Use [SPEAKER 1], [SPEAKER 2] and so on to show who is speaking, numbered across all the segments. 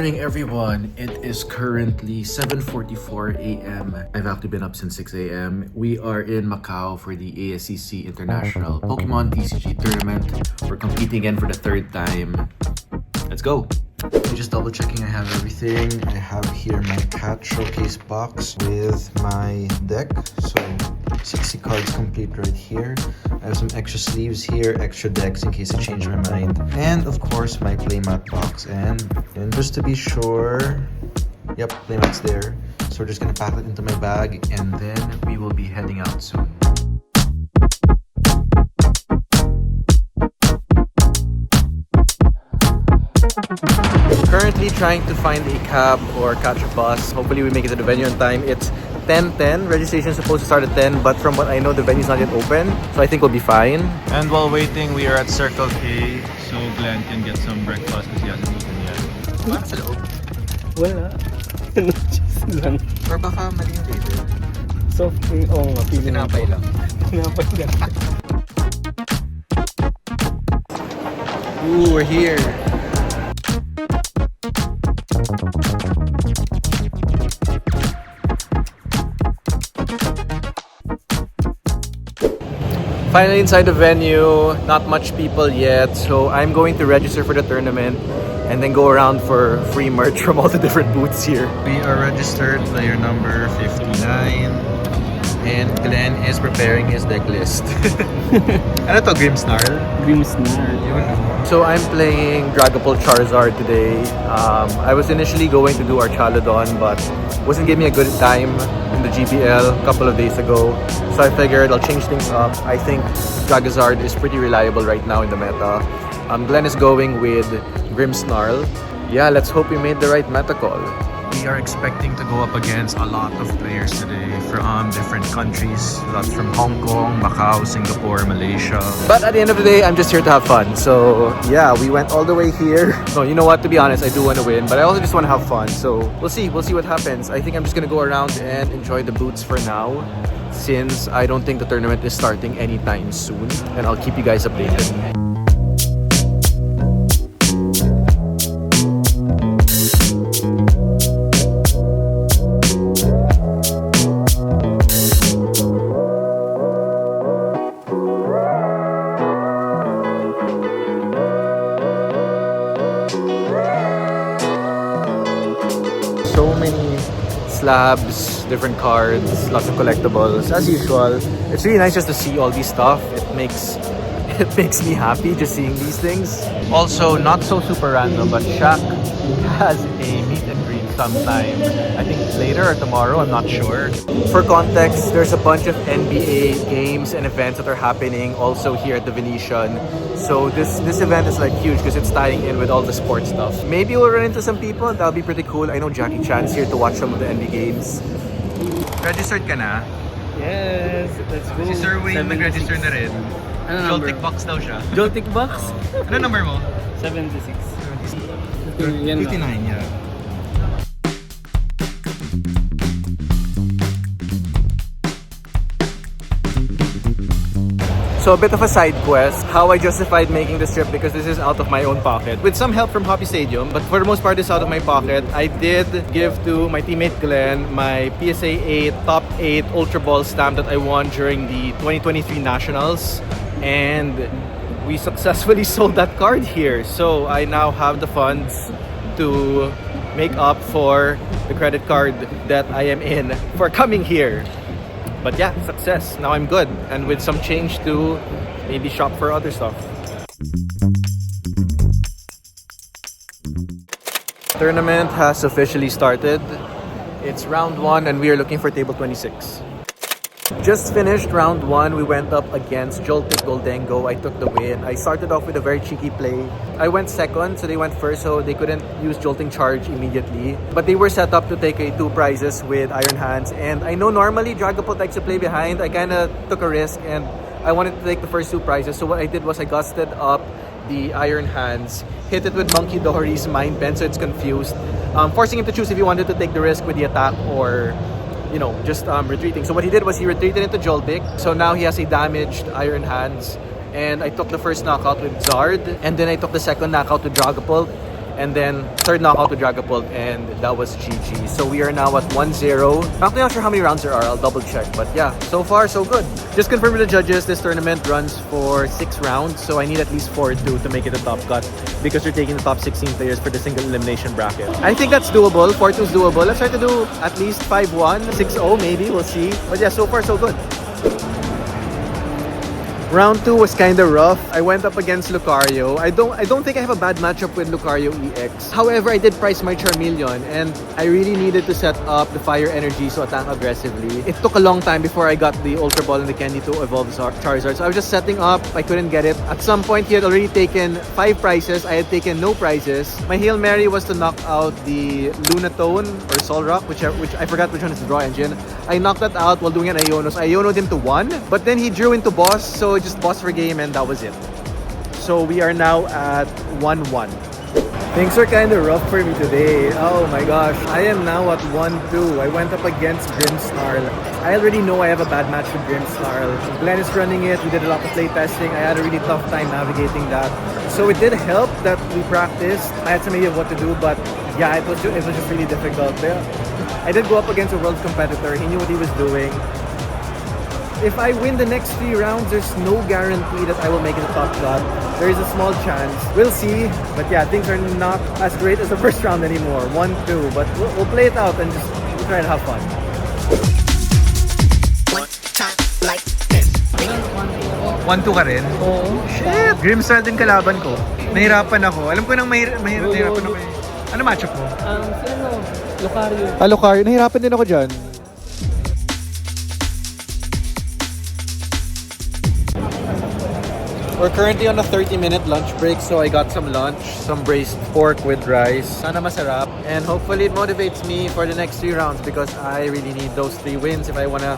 [SPEAKER 1] morning, everyone. It is currently 7:44 a.m. I've actually been up since 6 a.m. We are in Macau for the ASCC International Pokémon TCG tournament. We're competing again for the third time. Let's go. I'm just double checking I have everything. I have here my cat showcase box with my deck. So 60 cards complete right here. I have some extra sleeves here, extra decks in case I change my mind. And of course my playmat box. And just to be sure, yep, playmat's there. So we're just gonna pack it into my bag and then we will be heading out soon. Currently trying to find a cab or catch a bus. Hopefully we make it to the venue on time. It's 10:10. Registration is supposed to start at 10, but from what I know, the venue's not yet open. So I think we'll be fine. And while waiting, we are at Circle K. So Glenn can get some breakfast because he hasn't eaten yet. Wala sa loob?
[SPEAKER 2] Wala. Just lang.
[SPEAKER 1] Or baka mali yung table.
[SPEAKER 2] Soft drink. Oo nga.
[SPEAKER 1] Tinapay lang.
[SPEAKER 2] Tinapay lang.
[SPEAKER 1] Ooh, we're here. Finally inside the venue, not much people yet, so I'm going to register for the tournament and then go around for free merch from all the different booths here. We are registered, player number 59, and Glenn is preparing his deck list. Ano to, Grimmsnarl?
[SPEAKER 2] Grimmsnarl.
[SPEAKER 1] So I'm playing Dragapult Charizard today. I was initially going to do Archaludon, but wasn't giving me a good time in the GBL a couple of days ago. So I figured I'll change things up. I think Dragazard is pretty reliable right now in the meta. Glenn is going with Grimmsnarl. Yeah, let's hope we made the right meta call. We are expecting to go up against a lot of players today from different countries. Lots from Hong Kong, Macau, Singapore, Malaysia. But at the end of the day, I'm just here to have fun. So yeah, we went all the way here. No, you know what? To be honest, I do want to win, but I also just want to have fun. So we'll see what happens. I think I'm just gonna go around and enjoy the booths for now, since I don't think the tournament is starting anytime soon. And I'll keep you guys updated. So many slabs, different cards, lots of collectibles as usual. It's really nice just to see all these stuff. It makes me happy just seeing these things. Also, not so super random, but Shaq has a meet and greet sometime. I think later or tomorrow, I'm not sure. For context, there's a bunch of NBA games and events that are happening also here at the Venetian. So this event is like huge because it's tying in with all the sports stuff. Maybe we'll run into some people. That'll be pretty cool. I know Jackie Chan's here to watch some of the NBA games. Registered ka na?
[SPEAKER 2] Yes, let's go.
[SPEAKER 1] Si Sir Wayne nag-register na rin.
[SPEAKER 2] Ano number?
[SPEAKER 1] Joltic box daw siya.
[SPEAKER 2] Joltic box?
[SPEAKER 1] Ano number mo?
[SPEAKER 2] 76.
[SPEAKER 1] 59, yeah. So a bit of a side quest, how I justified making this trip because this is out of my own pocket. With some help from Hoppy Stadium, but for the most part it's out of my pocket. I did give to my teammate Glenn my PSA 8 Top 8 Ultra Ball stamp that I won during the 2023 Nationals. And we successfully sold that card here. So I now have the funds to make up for the credit card that I am in for coming here. But yeah, success. Now I'm good. And with some change to maybe shop for other stuff. Tournament has officially started. It's round 1 and we are looking for table 26. Just finished round 1. We went up against Joltic Goldengo. I took the win. I started off with a very cheeky play. I went second, so they went first, so they couldn't use Jolting Charge immediately. But they were set up to take 2 prizes with Iron Hands. And I know normally Dragapult likes to play behind. I kind of took a risk and I wanted to take the first 2 prizes. So what I did was I gusted up the Iron Hands, hit it with Monkey Dory's Mind Bend, so it's confused. Forcing him to choose if he wanted to take the risk with the attack or just retreating. So what he did was he retreated into Joltik. So now he has a damaged Iron Hands. And I took the first knockout with Zard. And then I took the second knockout with Dragapult. And then third knockout to Dragapult, and that was GG. So we are now at 1-0. I'm not sure how many rounds there are, I'll double check. But yeah, so far so good. Just confirmed with the judges, this tournament runs for 6 rounds. So I need at least 4-2 to make it a top cut, because you're taking the top 16 players for the single elimination bracket. I think that's doable, 4-2 is doable. Let's try to do at least 5-1, 6-0 maybe, we'll see. But yeah, so far so good. Round 2 was kind of rough. I went up against Lucario. I don't think I have a bad matchup with Lucario EX. However, I did price my Charmeleon, and I really needed to set up the Fire Energy so attack aggressively. It took a long time before I got the Ultra Ball and the Candy to evolve Charizard. So I was just setting up. I couldn't get it. At some point, he had already taken 5 prizes. I had taken no prizes. My Hail Mary was to knock out the Lunatone or Solrock, which I forgot which one is the draw engine. I knocked that out while doing an Iono. So I Iono'd him to 1, but then he drew into boss, so just boss for game, and that was it. So we are now at 1-1. Things are kind of rough for me today. Oh my gosh. I am now at 1-2. I went up against Grimmsnarl. I already know I have a bad match with Grimmsnarl. Glenn is running it. We did a lot of play testing. I had a really tough time navigating that. So it did help that we practiced. I had some idea of what to do, but yeah, it was just really difficult. I did go up against a world competitor. He knew what he was doing. If I win the next 3 rounds, there's no guarantee that I will make it a top cut. There is a small chance. We'll see. But yeah, things are not as great as the first round anymore. 1-2. But we'll play it out and just try and have fun. One, 2 ka rin?
[SPEAKER 2] Oo.
[SPEAKER 1] Shit! Grimmsnarl din kalaban ko. Nahirapan ako. Alam ko nang nahirapan ako eh. Ano matchup mo?
[SPEAKER 2] Lucario.
[SPEAKER 1] Lucario. Nahirapan din ako dyan. We're currently on a 30-minute lunch break, so I got some lunch, some braised pork with rice. Sana masarap. And hopefully it motivates me for the next 3 rounds, because I really need those 3 wins if I want to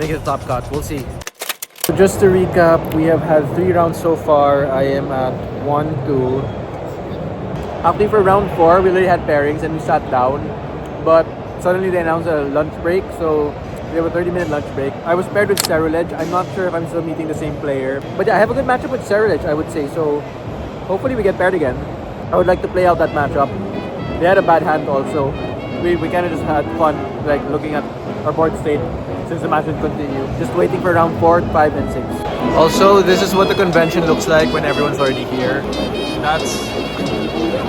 [SPEAKER 1] make it a top cut. We'll see. So just to recap, we have had 3 rounds so far. I am at 1-2. Actually, for round 4, we already had pairings and we sat down. But suddenly they announced a lunch break, so we have a 30-minute lunch break. I was paired with Ceruledge. I'm not sure if I'm still meeting the same player. But yeah, I have a good matchup with Ceruledge, I would say. So hopefully we get paired again. I would like to play out that matchup. They had a bad hand also. We kind of just had fun, like looking at our board state since the match would continue. Just waiting for round 4, 5, and 6. Also, this is what the convention looks like when everyone's already here.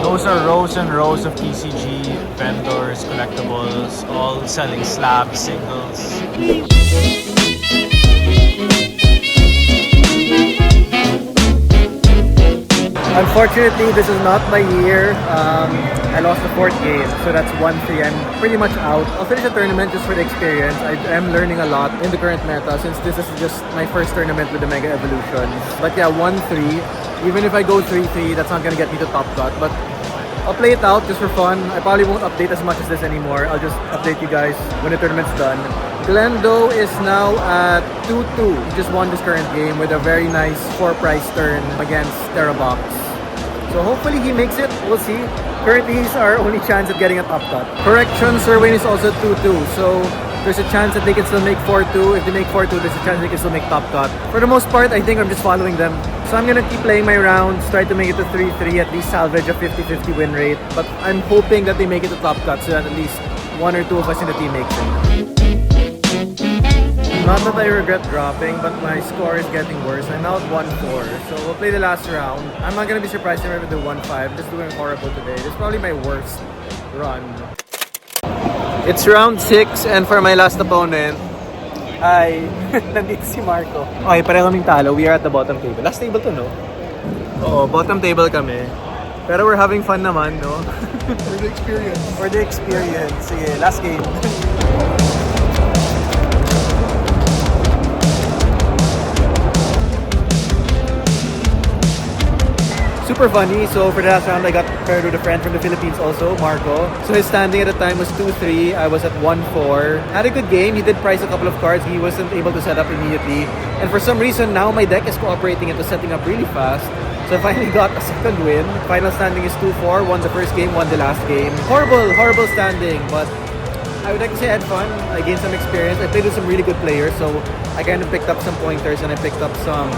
[SPEAKER 3] Those are rows and rows of TCG vendors, collectibles, all selling slabs, singles.
[SPEAKER 1] Unfortunately, this is not my year. I lost the 4th game, so that's 1-3. I'm pretty much out. I'll finish the tournament just for the experience. I am learning a lot in the current meta, since this is just my first tournament with the Mega Evolutions. But yeah, 1-3. Even if I go 3-3, that's not gonna get me to top cut. But I'll play it out just for fun. I probably won't update as much as this anymore. I'll just update you guys when the tournament's done. Glendo is now at 2-2. He just won this current game with a very nice 4-prize turn against Terabox. So hopefully he makes it. We'll see. Currently, he's our only chance at getting a top cut. Correction, Sir Wayne is also 2-2. So there's a chance that they can still make 4-2. If they make 4-2, there's a chance they can still make top cut. For the most part, I think I'm just following them. So I'm gonna keep playing my rounds, try to make it to 3-3, at least salvage a 50-50 win rate. But I'm hoping that they make it to top cut so that at least 1 or 2 of us in the team makes it. Not that I regret dropping, but my score is getting worse. I'm now at 1-4, so we'll play the last round. I'm not gonna be surprised if I ever do 1-5. I'm just doing horrible today. This is probably my worst run. It's round 6, and for my last opponent, nandito si Marco. Okay, pareho kaming talo. We are at the bottom table. Last table to, no? Oo, bottom table kami. Pero we're having fun naman, no?
[SPEAKER 4] For the experience.
[SPEAKER 1] For the experience. Sige, last game. Super funny. So for the last round, I got paired with a friend from the Philippines also, Marco. So his standing at the time was 2-3. I was at 1-4. Had a good game. He did price a couple of cards. He wasn't able to set up immediately. And for some reason, now my deck is cooperating into setting up really fast. So I finally got a second win. Final standing is 2-4. Won the first game, won the last game. Horrible standing. But I would like to say I had fun. I gained some experience. I played with some really good players. So I kind of picked up some pointers and I picked up some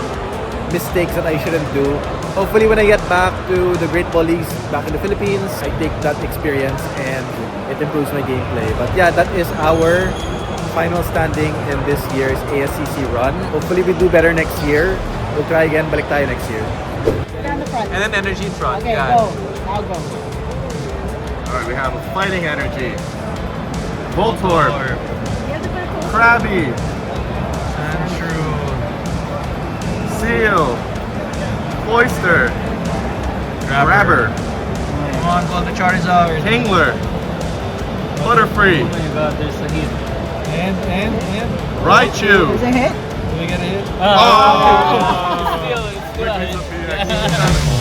[SPEAKER 1] mistakes that I shouldn't do. Hopefully when I get back to the Great Ball Leagues back in the Philippines, I take that experience and it improves my gameplay. But yeah, that is our final standing in this year's ASCC run. Hopefully we do better next year. We'll try again, balik tayo next year.
[SPEAKER 2] Stand the front.
[SPEAKER 3] And then energy in front.
[SPEAKER 2] Okay,
[SPEAKER 3] yeah.
[SPEAKER 2] go. I'll go.
[SPEAKER 4] Alright, we have a fighting energy. Voltorb. Krabby.
[SPEAKER 3] Sandshrew.
[SPEAKER 4] Seal. Cloyster. Grabber.
[SPEAKER 3] Come on, go to Charizard.
[SPEAKER 4] Kingler. Butterfree.
[SPEAKER 2] Oh my god, there's a hit. And?
[SPEAKER 4] Raichu.
[SPEAKER 2] There's a hit?
[SPEAKER 3] Do we get a hit?
[SPEAKER 2] It's still a hit.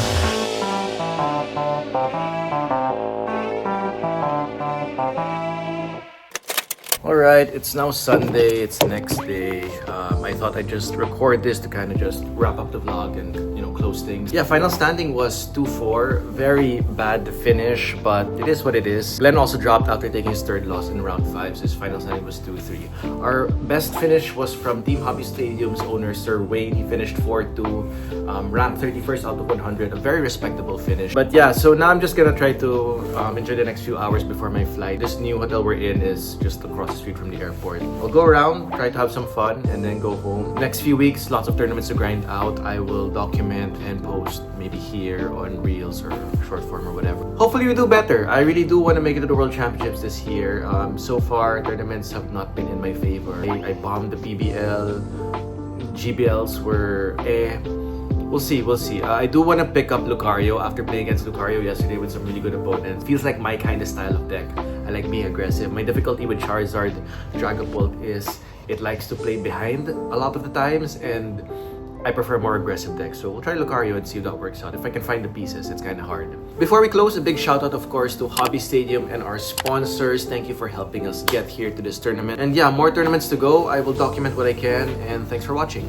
[SPEAKER 1] Alright, it's now Sunday, it's the next day. I thought I'd just record this to kind of just wrap up the vlog and, close things. Yeah, final standing was 2-4. Very bad finish, but it is what it is. Glenn also dropped after taking his third loss in round 5, so his final standing was 2-3. Our best finish was from Team Hobby Stadium's owner, Sir Wayne. He finished 4-2, ranked 31st out of 100. A very respectable finish. But yeah, so now I'm just gonna try to enjoy the next few hours before my flight. This new hotel we're in is just across the street from the airport. I'll go around, try to have some fun, and then go home. Next few weeks, lots of tournaments to grind out. I will document and post maybe here on Reels or short form or whatever. Hopefully we do better. I really do want to make it to the World Championships this year. So far, tournaments have not been in my favor. I bombed the PBL. GBLs were We'll see. I do want to pick up Lucario after playing against Lucario yesterday with some really good opponents. Feels like my kind of style of deck. I like being aggressive. My difficulty with Charizard Dragapult is it likes to play behind a lot of the times, and I prefer more aggressive decks. So we'll try Lucario and see if that works out. If I can find the pieces, it's kind of hard. Before we close, a big shout out of course to Hobby Stadium and our sponsors. Thank you for helping us get here to this tournament. And yeah, more tournaments to go. I will document what I can, and thanks for watching.